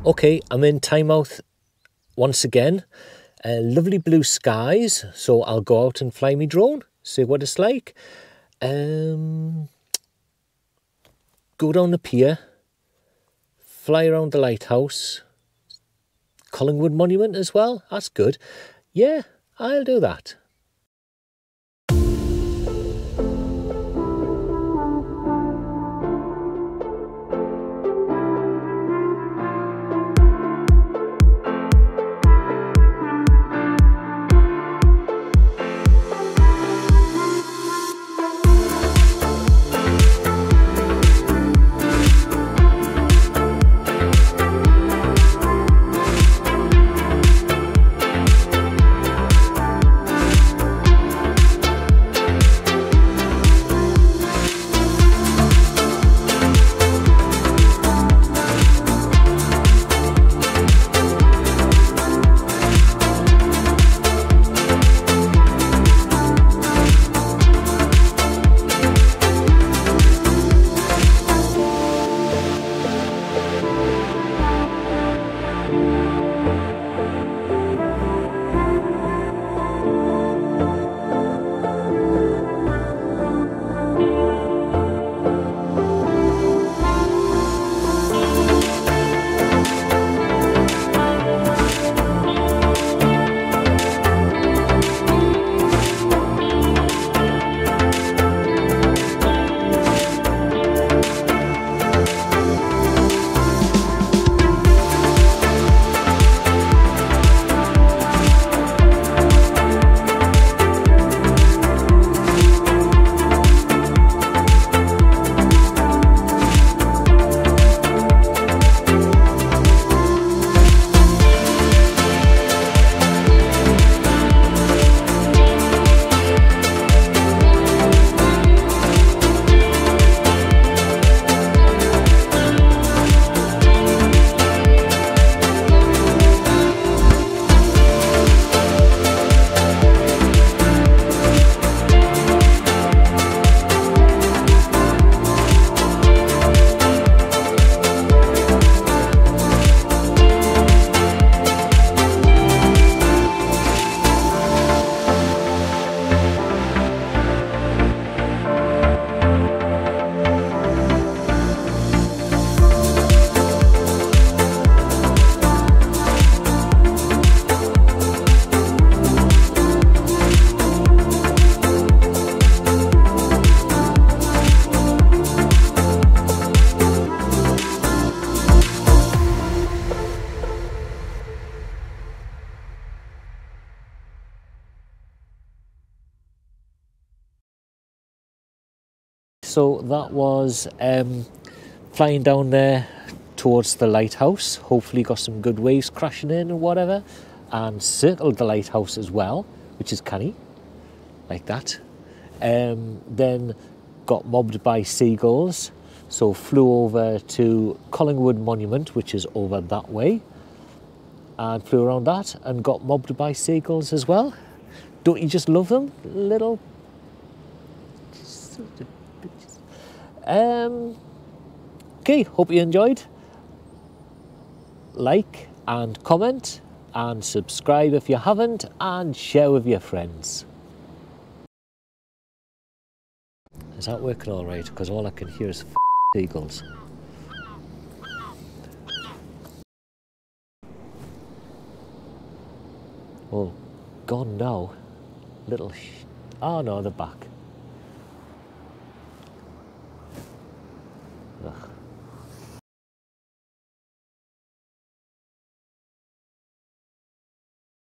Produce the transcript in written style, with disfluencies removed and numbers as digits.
Okay, I'm in Tynemouth once again. Lovely blue skies, so I'll go out and fly my drone, see what it's like. Go down the pier, fly around the lighthouse, Collingwood monument as well. That's good. Yeah, I'll do that. So that was flying down there towards the lighthouse. Hopefully got some good waves crashing in and whatever, and circled the lighthouse as well, which is canny, like that. Then got mobbed by seagulls, so flew over to Collingwood monument, which is over that way, and flew around that and got mobbed by seagulls as well. Don't you just love them, little okay, hope you enjoyed. Like and comment and subscribe if you haven't, and share with your friends. Is that working all right? Because all I can hear is seagulls. Oh, gone now. Little oh no, they're back. Ugh.